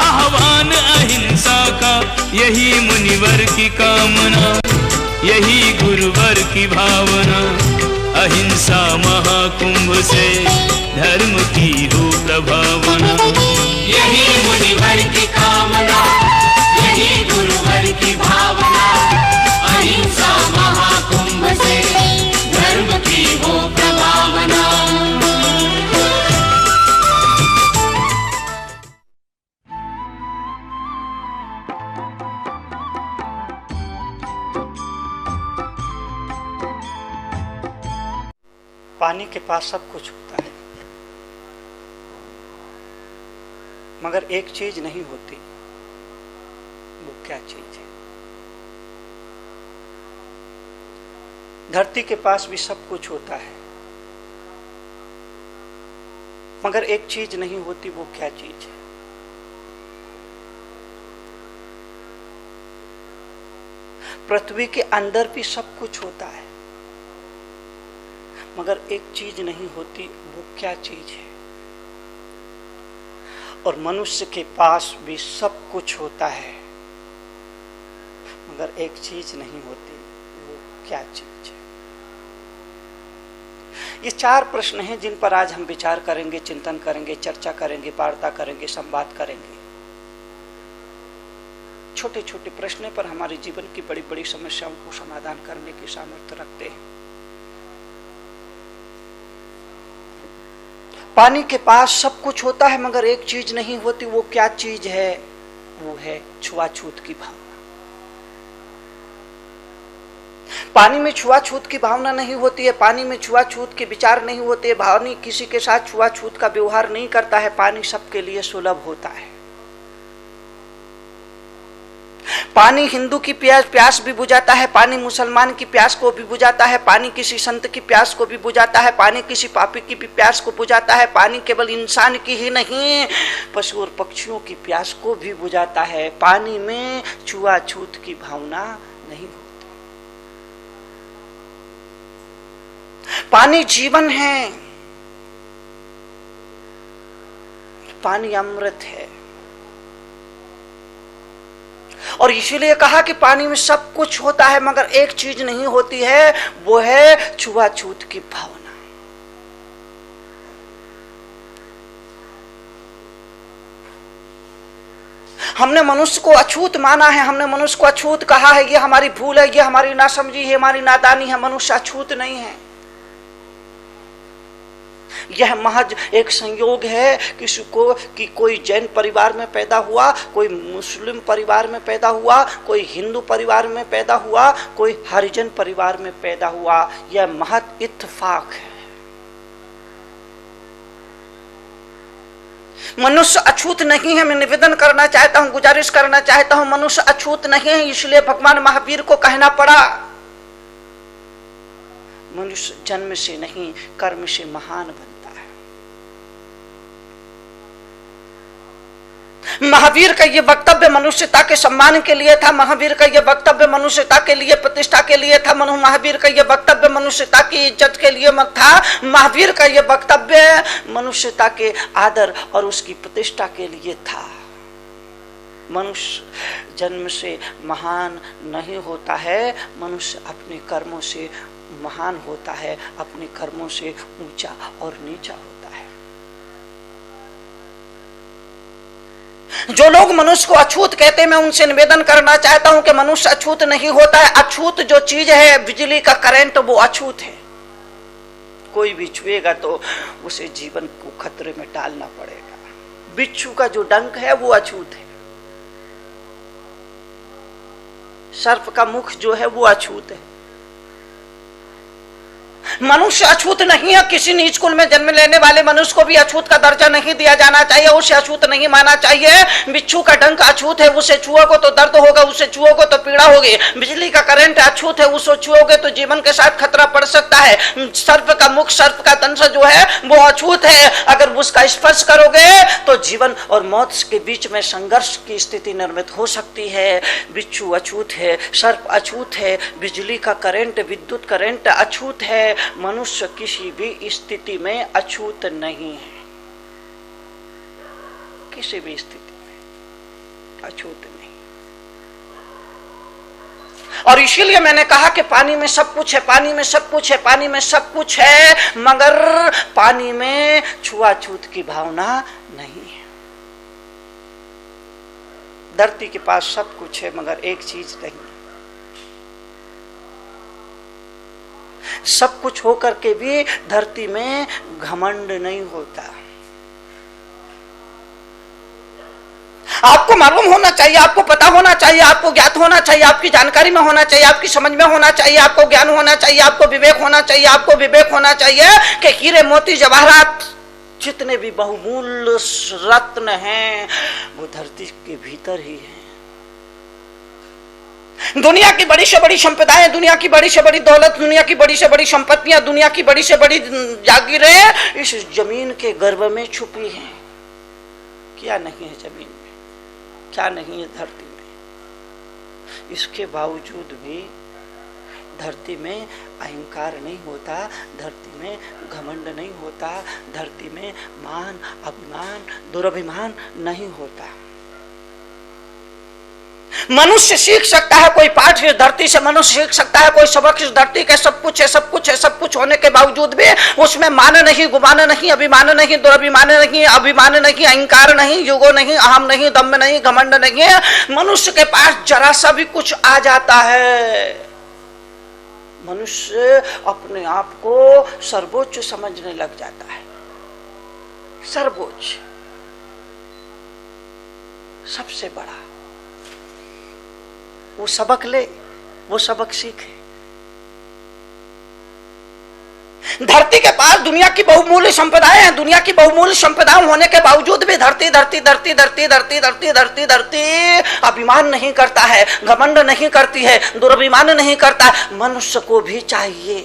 आह्वान अहिंसा का, यही मुनिवर की कामना, यही गुरुवर की भावना। अहिंसा महाकुंभ से धर्म की हो प्रभावना, यही मुनिवर की कामना, यही गुरुवर की भावना। अहिंसा महाकुंभ से धर्म की हो प्रभावना। पानी के पास सब कुछ होता है, मगर एक चीज नहीं होती। वो क्या चीज है? धरती के पास भी सब कुछ होता है, मगर एक चीज नहीं होती। वो क्या चीज है? पृथ्वी के अंदर भी सब कुछ होता है, मगर एक चीज नहीं होती। वो क्या चीज है? और मनुष्य के पास भी सब कुछ होता है, मगर एक चीज नहीं होती। वो क्या चीज है? ये 4 प्रश्न हैं जिन पर आज हम विचार करेंगे, चिंतन करेंगे, चर्चा करेंगे, वार्ता करेंगे, संवाद करेंगे। छोटे छोटे प्रश्न पर हमारे जीवन की बड़ी बड़ी समस्याओं को समाधान करने की सामर्थ्य रखते हैं। पानी के पास सब कुछ होता है, मगर एक चीज नहीं होती। वो क्या चीज है? वो है छुआछूत की भावना। पानी में छुआछूत की भावना नहीं होती है, पानी में छुआछूत के विचार नहीं होते। पानी किसी के साथ छुआछूत का व्यवहार नहीं करता है। पानी सबके लिए सुलभ होता है। पानी हिंदू की प्यास भी बुझाता है, पानी मुसलमान की प्यास को भी बुझाता है, पानी किसी संत की प्यास को भी बुझाता है, पानी किसी पापी की भी प्यास को बुझाता है। पानी केवल इंसान की ही नहीं, पशु और पक्षियों की प्यास को भी बुझाता है। पानी में छुआछूत की भावना नहीं होती। पानी जीवन है, पानी अमृत है। और इसीलिए कहा कि पानी में सब कुछ होता है, मगर एक चीज नहीं होती है। वो है छुआछूत की भावना। हमने मनुष्य को अछूत माना है, हमने मनुष्य को अछूत कहा है। ये हमारी भूल है, ये हमारी नासमझी है, हमारी नादानी है। मनुष्य अछूत नहीं है। यह महज एक संयोग है किसी को कि कोई जैन परिवार में पैदा हुआ, कोई मुस्लिम परिवार में पैदा हुआ, कोई हिंदू परिवार में पैदा हुआ, कोई हरिजन परिवार में पैदा हुआ। यह महज इत्तेफाक है। मनुष्य अछूत नहीं है। मैं निवेदन करना चाहता हूं, गुजारिश करना चाहता हूं, मनुष्य अछूत नहीं है। इसलिए भगवान महावीर को कहना पड़ा, मनुष्य जन्म से नहीं कर्म से महान बनता है। महावीर का यह वक्तव्य मनुष्यता के सम्मान के लिए था। महावीर का यह वक्तव्य मनुष्यता के लिए, प्रतिष्ठा के लिए था। महावीर का यह वक्तव्य मनुष्यता की इज्जत के लिए मत था। महावीर का यह वक्तव्य मनुष्यता के आदर और उसकी प्रतिष्ठा के लिए था। मनुष्य जन्म से महान नहीं होता है, मनुष्य अपने कर्मों से महान होता है, अपने कर्मों से ऊंचा और नीचा होता है। जो लोग मनुष्य को अछूत कहते हैं, मैं उनसे निवेदन करना चाहता हूं कि मनुष्य अछूत नहीं होता है। अछूत जो चीज है, बिजली का करंट, वो अछूत है। कोई भी छुएगा तो उसे जीवन को खतरे में डालना पड़ेगा। बिच्छू का जो डंक है वो अछूत है। सर्प का मुख जो है वो अछूत है। मनुष्य अछूत नहीं है। किसी नीच कुल में जन्म लेने वाले मनुष्य को भी अछूत का दर्जा नहीं दिया जाना चाहिए, उसे अछूत नहीं माना चाहिए। बिच्छू का डंक अछूत है, उसे छुओगे तो दर्द होगा, उसे छुओगे तो पीड़ा होगी। बिजली का करंट अछूत है, उसे छुओगे तो जीवन के साथ खतरा पड़ सकता है। सर्प का मुख, सर्प का दंश जो है वो अछूत है। अगर उसका स्पर्श करोगे तो जीवन और मौत के बीच में संघर्ष की स्थिति निर्मित हो सकती है। बिच्छू अछूत है, सर्प अछूत है, बिजली का करंट, विद्युत करंट अछूत है। मनुष्य किसी भी स्थिति में अछूत नहीं है, किसी भी स्थिति में। अछूत नहीं। और इसीलिए मैंने कहा कि पानी में सब कुछ है, पानी में सब कुछ है, पानी में सब कुछ है, मगर पानी में छुआछूत की भावना नहीं है। धरती के पास सब कुछ है मगर एक चीज नहीं है। सब कुछ होकर के भी धरती में घमंड नहीं होता। आपको मालूम होना चाहिए, आपको पता होना चाहिए, आपको ज्ञात होना चाहिए, आपकी जानकारी में होना चाहिए, आपकी समझ में होना चाहिए, आपको ज्ञान होना चाहिए, आपको विवेक होना चाहिए, आपको विवेक होना चाहिए कि हीरे मोती जवाहरात जितने भी बहुमूल्य रत्न हैं वो धरती के भीतर ही हैं। दुनिया की बड़ी से बड़ी संपदाएं, दुनिया की बड़ी से बड़ी दौलत, दुनिया की बड़ी से बड़ी संपत्तियां, दुनिया की बड़ी से बड़ी जागीरें इस जमीन के गर्भ में छुपी हैं। क्या नहीं है जमीन में, क्या नहीं है धरती में। इसके बावजूद भी धरती में अहंकार नहीं होता, धरती में घमंड नहीं होता, धरती में मान अभिमान दुर्भिमान नहीं होता। मनुष्य सीख सकता है कोई पाठ इस धरती से, मनुष्य सीख सकता है कोई सबक इस धरती के। सब कुछ है, सब कुछ है, सब कुछ होने के बावजूद भी उसमें मान नहीं, गुमान नहीं, अभिमान नहीं, दुर्भिमान नहीं, अभिमान नहीं, अहंकार नहीं, युगो नहीं, अहम नहीं, दम्भ नहीं, घमंड नहीं है। मनुष्य के पास जरा सा भी कुछ आ जाता है, मनुष्य अपने आप को सर्वोच्च समझने लग जाता है। सर्वोच्च, सबसे बड़ा। वो सबक ले, वो सबक सीखे। धरती के पास दुनिया की बहुमूल्य संपदाएं हैं, दुनिया की बहुमूल्य संपदाएं होने के बावजूद भी धरती धरती धरती धरती धरती धरती धरती धरती अभिमान नहीं करता है, घमंड नहीं करती है, दुर्भिमान नहीं करता। मनुष्य को भी चाहिए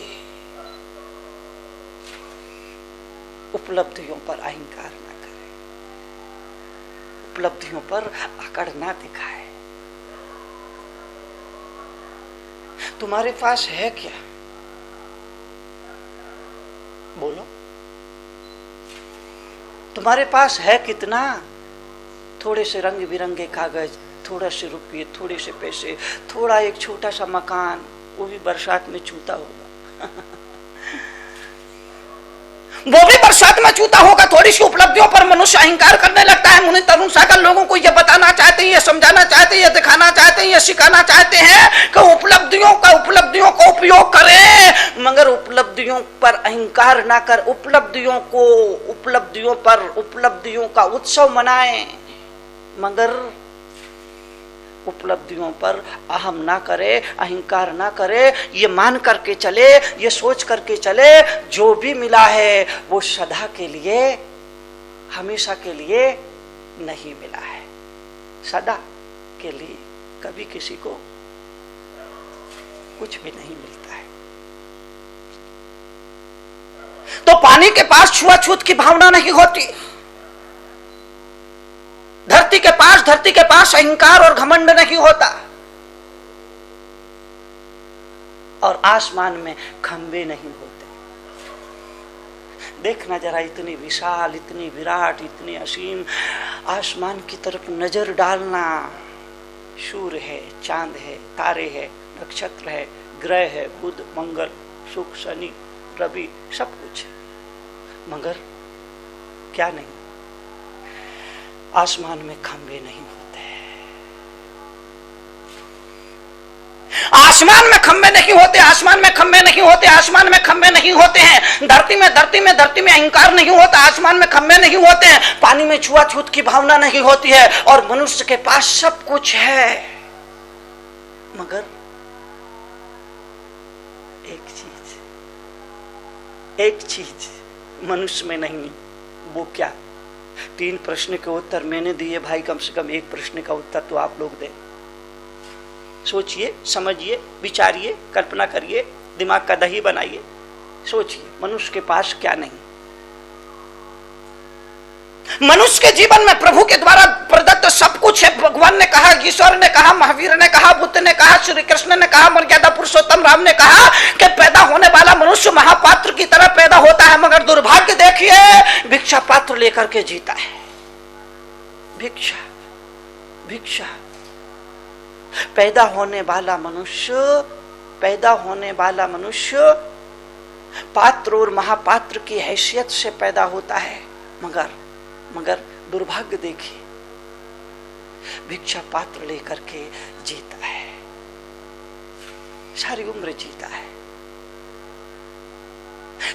उपलब्धियों पर अहंकार न करे, उपलब्धियों पर अकड़ ना दिखाए। तुम्हारे पास है क्या? बोलो, तुम्हारे पास है कितना? थोड़े से रंग बिरंगे कागज, थोड़ा से रुपये, थोड़े से पैसे, थोड़ा एक छोटा सा मकान, वो भी बरसात में छूता होगा वो भी बरसात में छूता होगा। थोड़ी सी उपलब्धियों पर मनुष्य अहंकार करने लगता है। मुनि तरुण सागर लोगों को यह बताना चाहते हैं, यह समझाना चाहते हैं, यह दिखाना चाहते हैं, यह सिखाना चाहते हैं कि उपलब्धियों का उपयोग करें मगर उपलब्धियों पर अहंकार ना कर, उपलब्धियों का उत्सव मनाएं मगर उपलब्धियों पर अहम ना करे, अहंकार ना करे। ये मान करके चले, ये सोच करके चले जो भी मिला है वो सदा के लिए, हमेशा के लिए नहीं मिला है। सदा के लिए कभी किसी को कुछ भी नहीं मिलता है। तो पानी के पास छुआछूत की भावना नहीं होती, धरती के पास अहंकार और घमंड नहीं होता, और आसमान में खंबे नहीं होते। देखना जरा, इतनी विशाल, इतनी विराट, इतनी असीम आसमान की तरफ नजर डालना। सूर्य है, चांद है, तारे है, नक्षत्र है, ग्रह है, बुध मंगल शुक्र शनि रवि, सब कुछ है मगर क्या नहीं, आसमान में खंबे नहीं होते। आसमान में खंबे नहीं होते, आसमान में खंबे नहीं होते, आसमान में खंबे नहीं होते हैं। धरती में अहंकार नहीं होता, आसमान में खंबे नहीं होते हैं। पानी में छुआछूत की भावना नहीं होती है, और मनुष्य के पास सब कुछ है मगर एक चीज मनुष्य में नहीं। वो क्या? 3 प्रश्न के उत्तर मैंने दिए भाई, कम से कम एक प्रश्न का उत्तर तो आप लोग दें। सोचिए, समझिए, विचारिए, कल्पना करिए, दिमाग का दही बनाइए, सोचिए मनुष्य के पास क्या नहीं। मनुष्य के जीवन में प्रभु के द्वारा प्रदत्त सब कुछ है। भगवान ने कहा, ईश्वर ने कहा, महावीर ने कहा, बुद्ध ने कहा, श्री कृष्ण ने कहा, मर्यादा पुरुषोत्तम राम ने कहा कि पैदा होने वाला मनुष्य महापात्र की तरह पैदा होता है मगर दुर्भाग्य देखिए भिक्षा पात्र लेकर के जीता है। भिक्षा भिक्षा। पैदा होने वाला मनुष्य पात्र और महापात्र की हैसियत से पैदा होता है, मगर दुर्भाग्य देखिए, भिक्षा पात्र लेकर के जीता है, सारी उम्र जीता है,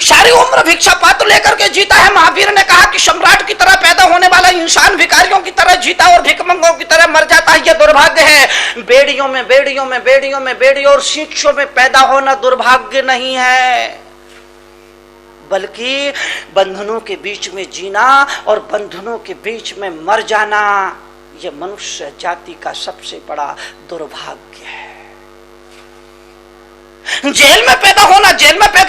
सारी उम्र भिक्षा पात्र लेकर के जीता है। महावीर ने कहा कि सम्राट की तरह पैदा होने वाला इंसान भिखारियों की तरह जीता और भिखमंगों की तरह मर जाता है। यह दुर्भाग्य है। बेड़ियों और शिक्षों में पैदा होना दुर्भाग्य नहीं है, बल्कि बंधनों के बीच में जीना और बंधनों के बीच में मर जाना, यह मनुष्य जाति का सबसे बड़ा दुर्भाग्य है। जेल में पैदा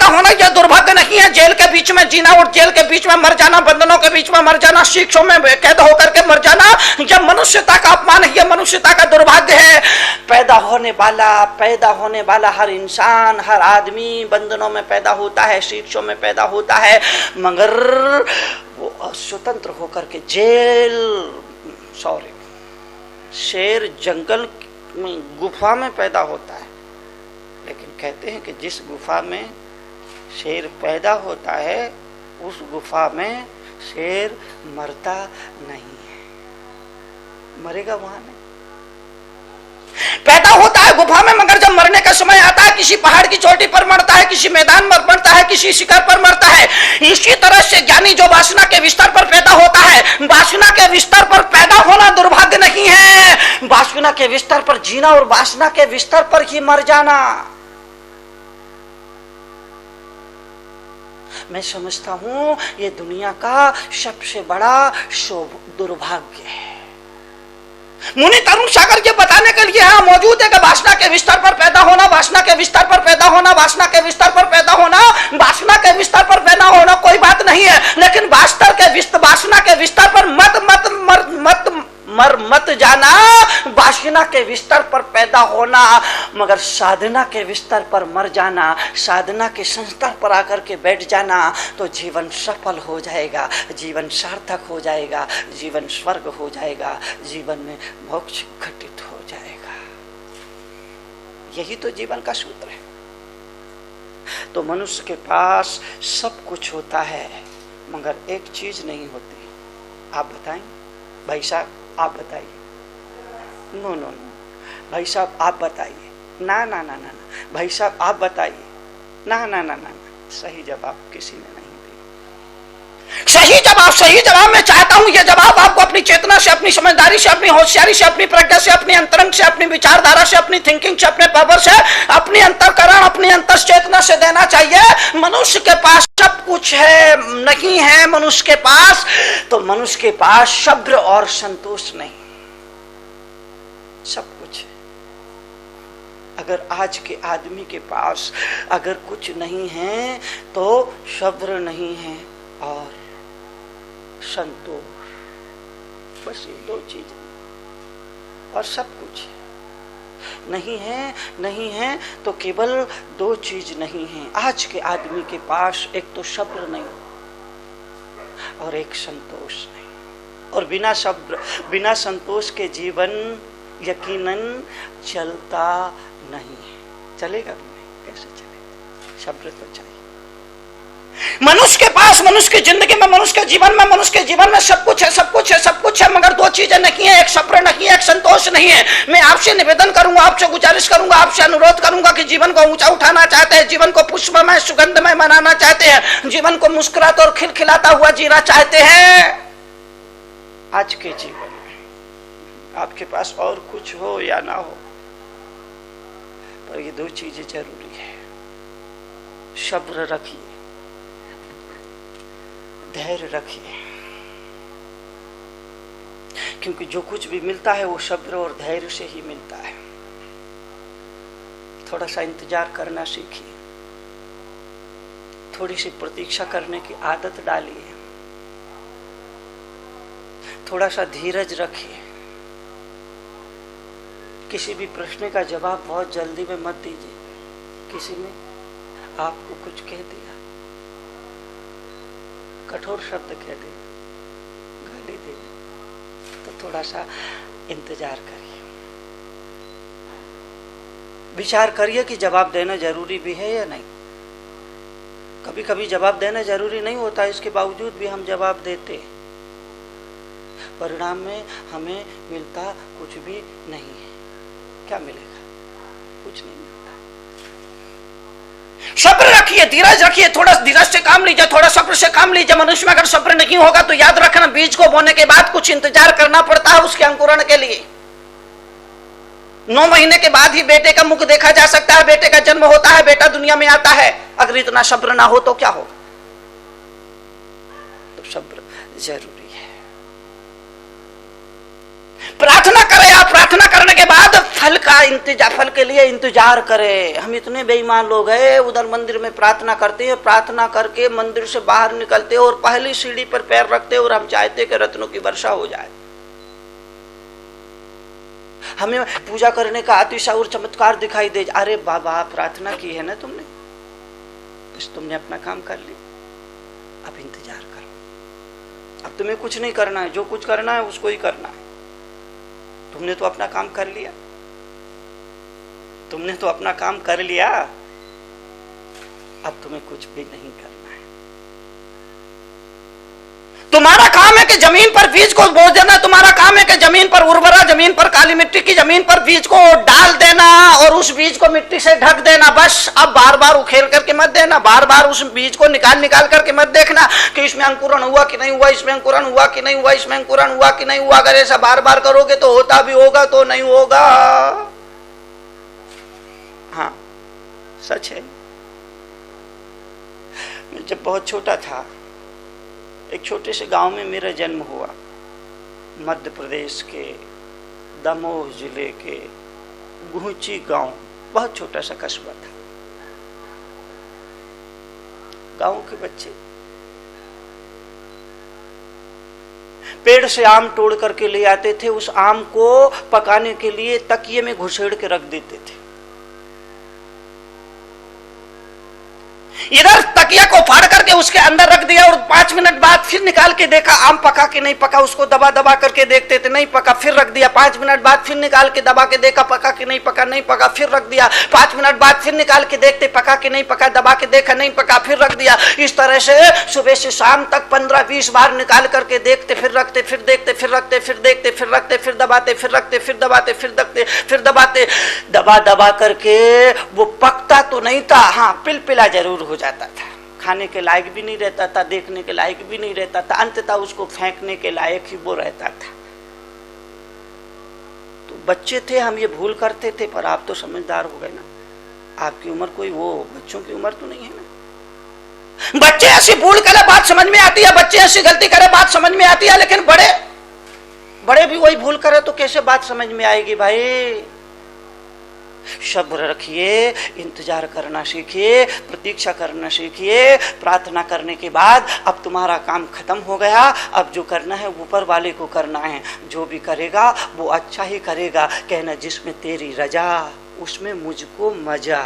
होना यह दुर्भाग्य नहीं है। जेल के बीच में जीना और जेल के बीच में मर जाना, बंधनों के बीच में मर जाना, शिक्षों में कैद होकर के मर जाना, यह मनुष्यता का अपमान है, यह मनुष्यता का दुर्भाग्य है। पैदा होने वाला हर इंसान, हर आदमी बंधनों में पैदा होता है, शिक्षों में पैदा होता है, मगर वो स्वतंत्र होकर के शेर जंगल में गुफा में पैदा होता है, लेकिन कहते हैं कि जिस गुफा में शेर पैदा होता है उस गुफा में शेर मरता नहीं है, मरेगा वहां नहीं। पैदा होता है गुफा में, मगर जब मरने का समय आता है किसी पहाड़ की चोटी पर मरता है, किसी मैदान में मरता है, किसी शिखर पर मरता है। इसी तरह से ज्ञानी जो वासना के बिस्तर पर पैदा होता है, वासना के बिस्तर पर पैदा होना दुर्भाग्य नहीं है, वासना के बिस्तर पर जीना और वासना के बिस्तर पर ही मर जाना। मैं समझता हूं ये दुनिया का सबसे बड़ा दुर्भाग्य है। मुनि तरुण सागर ये बताने के लिए यहाँ मौजूद है कि वासना के बिस्तर पर पैदा होना, वासना के बिस्तर पर पैदा होना, वासना के बिस्तर पर पैदा होना, वासना के बिस्तर पर पैदा होना कोई बात नहीं है, लेकिन वासना के बिस्तर पर मत जाना, वासना के बिस्तर पर पैदा होना, मगर साधना के बिस्तर पर मर जाना, साधना के संस्कार पर आकर के बैठ जाना, तो जीवन सफल हो जाएगा, जीवन सार्थक हो जाएगा, जीवन स्वर्ग हो जाएगा, जीवन में मोक्ष घटित हो जाएगा। यही तो जीवन का सूत्र है। तो मनुष्य के पास सब कुछ होता है, मगर एक चीज नहीं होती। आप बताएं भाई साहब, आप बताइए। नो भाई साहब आप बताइए। ना भाई साहब आप बताइए। ना सही जवाब किसी ने नहीं दिया। सही जवाब मैं चाहता हूं। यह जवाब आपको अपनी चेतना से, अपनी समझदारी से, अपनी होशियारी से, अपनी प्रज्ञा से, अपनी अंतरंग से, अपनी विचारधारा से, अपनी थिंकिंग से, अपने पावर से, अपनी अंतरकरण, अपनी अंतश्चेतना से देना चाहिए। मनुष्य के पास सब कुछ है, नहीं है मनुष्य के पास, तो मनुष्य के पास सब्र और संतोष नहीं, सब कुछ है। अगर आज के आदमी के पास अगर कुछ नहीं है तो सब्र नहीं है और संतोष, बस ये दो चीज, और सब कुछ नहीं है तो केवल दो चीज नहीं है आज के आदमी के पास, एक तो सब्र नहीं और एक संतोष नहीं। और बिना संतोष के जीवन यकीनन चलता नहीं है। चलेगा भी नहीं, कैसे चलेगा? सब्र तो चाहिए। मनुष्य के पास, मनुष्य की जिंदगी में, मनुष्य के जीवन में सब कुछ है, मगर दो चीजें नहीं है, एक सब्र नहीं है, एक संतोष नहीं है। मैं आपसे निवेदन करूंगा, आपसे गुजारिश करूंगा, आपसे अनुरोध करूंगा कि जीवन को ऊंचा उठाना चाहते हैं, जीवन को पुष्पमय सुगंधमय बनाना चाहते हैं, जीवन को मुस्कुराता और खिलखिलाता हुआ जीना चाहते हैं। आज के जीवन में आपके पास और कुछ हो या ना हो, पर ये दो चीजें जरूरी है। सब्र रखिए, धैर्य रखिए, क्योंकि जो कुछ भी मिलता है वो सब्र और धैर्य से ही मिलता है। थोड़ा सा इंतजार करना सीखिए, थोड़ी सी प्रतीक्षा करने की आदत डालिए, थोड़ा सा धीरज रखिए। किसी भी प्रश्न का जवाब बहुत जल्दी में मत दीजिए। किसी ने आपको कुछ कह दिया, कठोर शब्द कह दिए, गाली दे, तो थोड़ा सा इंतजार करिए, विचार करिए कि जवाब देना जरूरी भी है या नहीं। कभी कभी जवाब देना जरूरी नहीं होता, इसके बावजूद भी हम जवाब देते, परिणाम में हमें मिलता कुछ भी नहीं है। क्या मिलेगा? कुछ नहीं मिलता। सब्र रखिए, धीरज रखिए, थोड़ा धीरज से काम लीजिए, थोड़ा सब्र से काम लीजिए। मनुष्य में अगर सब्र नहीं होगा तो याद रखना, बीज को बोने के बाद कुछ इंतजार करना पड़ता है उसके अंकुरण के लिए। 9 महीने के बाद ही बेटे का मुख देखा जा सकता है, बेटे का जन्म होता है, बेटा दुनिया में आता है। अगर इतना सब्र ना हो तो क्या हो? तो सब्र जरूरी है। प्रार्थना करें, आप प्रार्थना करने के बाद फल का इंतजार, फल के लिए इंतजार करें। हम इतने बेईमान लोग हैं, उधर मंदिर में प्रार्थना करते हैं, प्रार्थना करके मंदिर से बाहर निकलते हैं और पहली सीढ़ी पर पैर रखते हैं और हम चाहते हैं कि रत्नों की वर्षा हो जाए। हमें पूजा करने का अतिशय और चमत्कार दिखाई दे। अरे बाबा, प्रार्थना की है ना तुमने, बस तुमने अपना काम कर लिया, अब इंतजार करो। अब तुम्हें कुछ नहीं करना है, जो कुछ करना है उसको ही करना है। तुमने तो अपना काम कर लिया, तुमने तो अपना काम कर लिया, अब तुम्हें कुछ भी नहीं करना है। तुम्हारा काम है कि जमीन पर बीज को बो देना, तुम्हारा काम है कि जमीन पर उर्वरा जमीन पर काली मिट्टी की जमीन पर बीज को डाल देना और उस बीज को मिट्टी से ढक देना। बस अब बार बार उखेल करके मत देना, बार बार उस बीज को निकाल करके मत देखना कि इसमें अंकुरण हुआ कि नहीं हुआ, इसमें अंकुरण हुआ कि नहीं हुआ, इसमें अंकुरण हुआ कि नहीं हुआ। अगर ऐसा बार बार करोगे तो होता भी होगा तो नहीं होगा। हाँ, सच है। मैं जब बहुत छोटा था, एक छोटे से गांव में मेरा जन्म हुआ। मध्य प्रदेश के दमोह जिले के गुहची गांव, बहुत छोटा सा कस्बा था। गांव के बच्चे पेड़ से आम तोड़ करके ले आते थे, उस आम को पकाने के लिए तकिए में घुसेड़ के रख देते थे। इधर तकिया को फाड़ करके उसके अंदर रख दिया और 5 मिनट बाद फिर निकाल के देखा आम पका कि नहीं पका, उसको दबा दबा करके देखते थे, नहीं पका, फिर रख दिया। 5 मिनट बाद फिर निकाल के दबा के देखा पका कि नहीं पका, नहीं पका, फिर रख दिया। 5 मिनट बाद फिर निकाल के देखते पका कि नहीं पका, दबा के देखा नहीं पका, फिर रख दिया। इस तरह से सुबह से शाम तक 15-20 बार निकाल करके देखते, फिर रखते, फिर देखते, फिर रखते, फिर देखते, फिर रखते, फिर दबाते, फिर रखते, फिर दबाते, फिर रखते, फिर दबाते, दबा दबा करके वो पकता तो नहीं था, हाँ पिलपिला जरूर हो जाता था। खाने के लायक भी नहीं रहता था, देखने के लायक भी नहीं रहता था, अंततः उसको फेंकने के लायक ही वो रहता था। तो बच्चे थे हम, ये भूल करते थे, पर आप तो समझदार हो गए ना। आपकी उम्र कोई वो बच्चों की उम्र तो नहीं है ना। बच्चे ऐसी भूल करे बात समझ में आती है, बच्चे ऐसी गलती करे बात समझ में आती है, लेकिन बड़े भी वही भूल करे तो कैसे बात समझ में आएगी भाई। सब्र रखिए, इंतजार करना सीखिए, प्रतीक्षा करना सीखिए। प्रार्थना करने के बाद अब तुम्हारा काम खत्म हो गया, अब जो करना है ऊपर वाले को करना है। जो भी करेगा वो अच्छा ही करेगा। कहना जिसमें तेरी रजा उसमें मुझको मजा।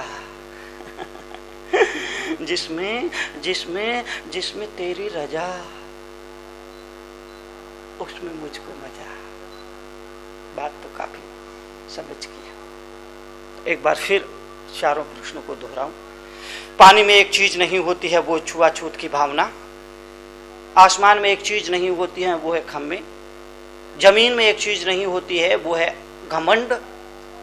जिसमें जिसमें जिसमें तेरी रजा उसमें मुझको मजा। बात तो काफी समझ गया। एक बार फिर चारों प्रश्नों को दोहराऊं। पानी में एक चीज नहीं होती है, वो छुआछूत की भावना। आसमान में एक चीज नहीं होती है, वो है खम्मे। जमीन में एक चीज नहीं होती है, वो है घमंड।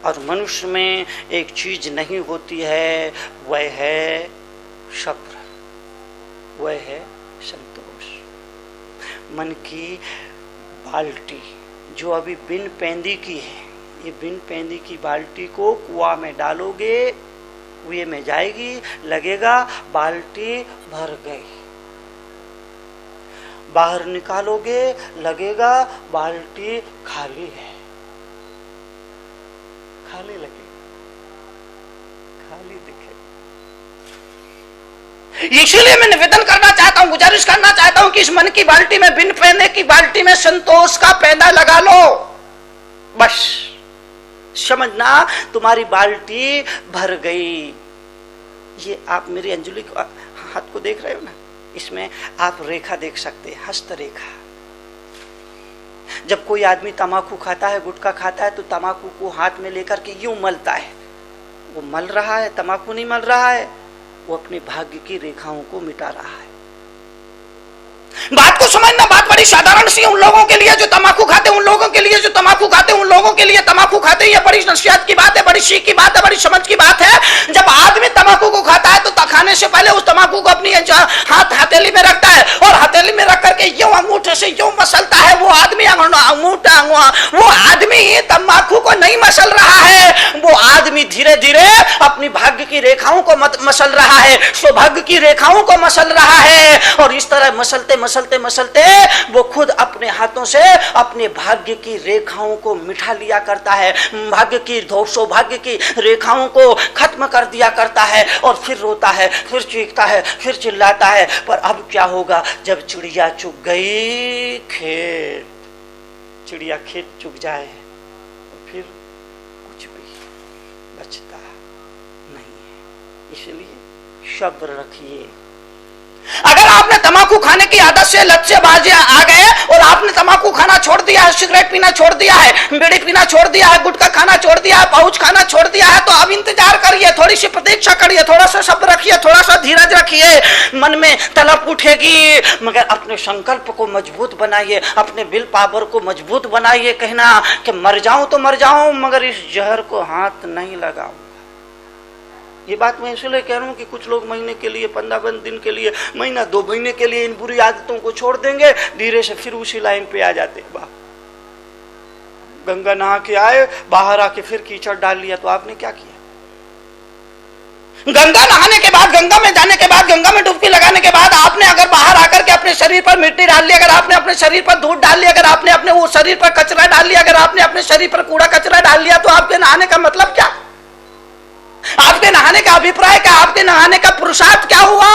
और मनुष्य में एक चीज नहीं होती है, वह है सब्र, वह है संतोष। मन की बाल्टी जो अभी बिन पैंदी की है, ये बिन पैंदी की बाल्टी को कुआं में डालोगे, कुएं में जाएगी, लगेगा बाल्टी भर गई। बाहर निकालोगे, लगेगा बाल्टी खाली है, खाली लगेगा, खाली दिखेगा। इसीलिए मैं निवेदन करना चाहता हूं, गुजारिश करना चाहता हूं कि इस मन की बाल्टी में, बिन पैंदे की बाल्टी में संतोष का पैदा लगा लो। बस समझना तुम्हारी बाल्टी भर गई। ये आप मेरी अंजलि हाथ को देख रहे हो ना, इसमें आप रेखा देख सकते हैं, हस्त रेखा। जब कोई आदमी तम्बाकू खाता है, गुटखा खाता है, तो तम्बाकू को हाथ में लेकर के यूं मलता है। वो मल रहा है, तम्बाकू नहीं मल रहा है, वो अपने भाग्य की रेखाओं को मिटा रहा है। बात को समझना, बात बड़ी साधारण सी है उन लोगों के लिए जो तम्बाकू खाते, उन लोगों के लिए जो तम्बाकू खाते, उन लोगों के लिए तम्बाकू खाते, ये बड़ी नसीहत की बात है, बड़ी सीख की बात है, बड़ी समझ की बात है। जब आदमी तम्बाकू को खाता है तो खाने से पहले उस तम्बाकू को अपनी हाथ हथेली में रखता है और हथेली में रख करके यूं अंगूठे से यूं मसलता है। वो आदमी वो आदमी तम्बाकू को नहीं मसल रहा है, वो आदमी धीरे धीरे अपनी भाग्य की रेखाओं को मसल रहा है, सौभाग्य की रेखाओं को मसल रहा है। और इस तरह मसलते मसलते मसलते वो खुद अपने हाथों से अपने भाग्य की रेखाओं को मिठा लिया करता है, भाग्य की सौभाग्य की रेखाओं को खत्म कर दिया करता है। और फिर रोता है, फिर चीखता है, फिर चिल्लाता है। पर अब क्या होगा जब चिड़िया चुग गई खेत, चिड़िया खेत चुग जाए तो फिर कुछ भी बचता नहीं है। इसलिए सब्र रखिए। अगर आपने तम्बाकू खाने की आदत से लत से बाज आ गए और आपने तम्बाकू खाना छोड़ दिया है, सिगरेट पीना छोड़ दिया है, बीड़ी पीना छोड़ दिया है, गुटखा खाना छोड़ दिया है, पाउच खाना छोड़ दिया है, तो अब इंतजार करिए, थोड़ी सी प्रतीक्षा करिए, थोड़ा सा सब्र रखिए, थोड़ा सा धीरज रखिए। मन में तलब उठेगी मगर अपने संकल्प को मजबूत बनाइए, अपने विल पावर को मजबूत बनाइए। कहना कि मर जाऊं तो मर जाऊं मगर इस जहर को हाथ नहीं लगाऊं। ये बात मैं इसलिए कह रहा हूँ कि कुछ लोग महीने के लिए, 15 दिन के लिए, महीना 2 महीने के लिए इन बुरी आदतों को छोड़ देंगे, धीरे से फिर उसी लाइन पे आ जाते हैं। गंगा नहा के आए, बाहर आके फिर कीचड़ डाल लिया, तो आपने क्या किया? गंगा नहाने के बाद, गंगा में जाने के बाद, गंगा में डुबकी लगाने के बाद आपने अगर बाहर आकर के अपने शरीर पर मिट्टी डाल ली, अगर आपने अपने शरीर पर धूल डाल लिया, अगर आपने अपने वो शरीर पर कचरा डाल लिया, अगर आपने अपने शरीर पर कूड़ा कचरा डाल लिया, तो आपके नहाने का मतलब क्या? आपके नहाने का अभिप्राय क्या? आपके नहाने का पुरुषार्थ क्या हुआ?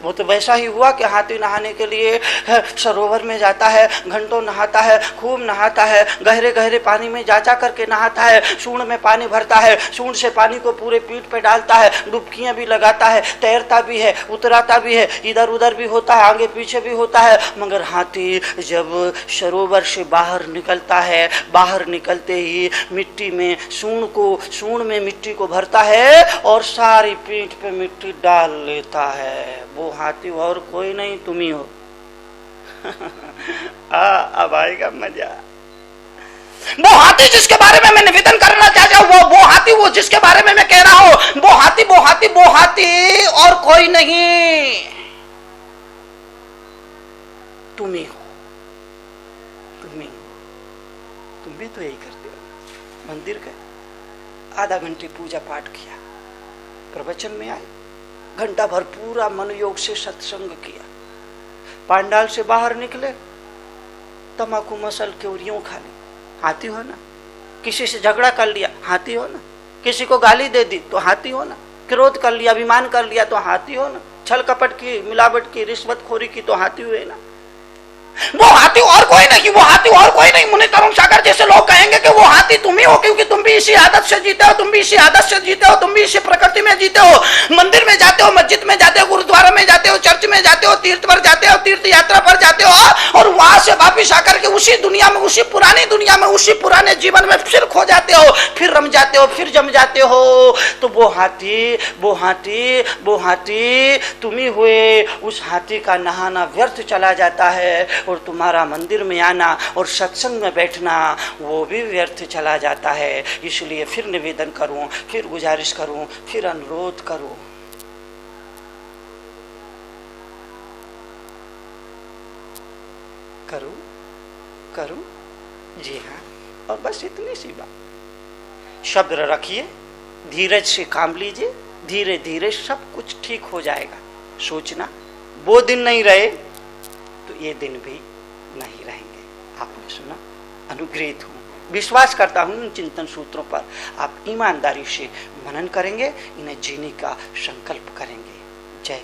वो तो वैसा ही हुआ कि हाथी नहाने के लिए सरोवर में जाता है, घंटों नहाता है, खूब नहाता है, गहरे गहरे पानी में जा करके नहाता है, सूंड में पानी भरता है, सूंड से पानी को पूरे पीठ पे डालता है, डुबकियां भी लगाता है, तैरता भी है, उतराता भी है, इधर उधर भी होता है, आगे पीछे भी होता है। मगर हाथी जब सरोवर से बाहर निकलता है, बाहर निकलते ही मिट्टी में सूंड में मिट्टी को भरता है और सारी पीठ पे मिट्टी डाल लेता है। वो हाथी और कोई नहीं, तुम ही हो। अब आएगा मजा। वो हाथी जिसके बारे में मैं निवेदन करना चाहता हूं, वो हाथी, वो जिसके बारे में मैं कह रहा हूं, वो हाथी और कोई नहीं, तुम ही हो। तुम भी तो यही करते हो। मंदिर गए, आधा घंटे पूजा पाठ किया, प्रवचन में आए, घंटा भर पूरा मन योग से सत्संग किया, पांडाल से बाहर निकले, तम्बाकू मसल के और यूं खा ली, हाथी हो ना? किसी से झगड़ा कर लिया, हाथी हो ना? किसी को गाली दे दी तो हाथी हो ना? क्रोध कर लिया, अभिमान कर लिया तो हाथी हो ना? छल कपट की, मिलावट की, रिश्वतखोरी की तो हाथी हुए ना? वो हाथी और कोई नहीं, वो हाथी और कोई नहीं। मुनि तरुण सागर जैसे लोग कहेंगे कि वो हाथी तुम ही हो, क्योंकि तुम भी इसी आदत से जीते हो, तुम भी इसी आदत से जीते हो, तुम भी इसी प्रकृति में जीते हो। मंदिर में जाते हो, मस्जिद में जाते हो, गुरुद्वारा में जाते हो, चर्च में जाते हो, तीर्थ पर जाते हो, तीर्थ यात्रा पर जाते हो, और वहां से वापिस आकर के उसी दुनिया में, उसी पुरानी दुनिया में, उसी पुराने जीवन में फिर खो जाते हो, फिर रम जाते हो, फिर जम जाते हो। तो वो हाथी तुम ही हुए। उस हाथी का नहाना व्यर्थ चला जाता है और तुम्हारा मंदिर में आना और सत्संग में बैठना वो भी व्यर्थ चला जाता है। इसलिए फिर निवेदन करूं, फिर गुजारिश करूं, फिर अनुरोध करूं, करूं जी हाँ। और बस इतनी सी बात। सब्र रखिए, धीरज से काम लीजिए, धीरे धीरे सब कुछ ठीक हो जाएगा। सोचना वो दिन नहीं रहे तो ये दिन भी नहीं रहेंगे। आपने सुना, अनुग्रहित हूँ, विश्वास करता हूँ इन चिंतन सूत्रों पर आप ईमानदारी से मनन करेंगे, इन्हें जीने का संकल्प करेंगे। जय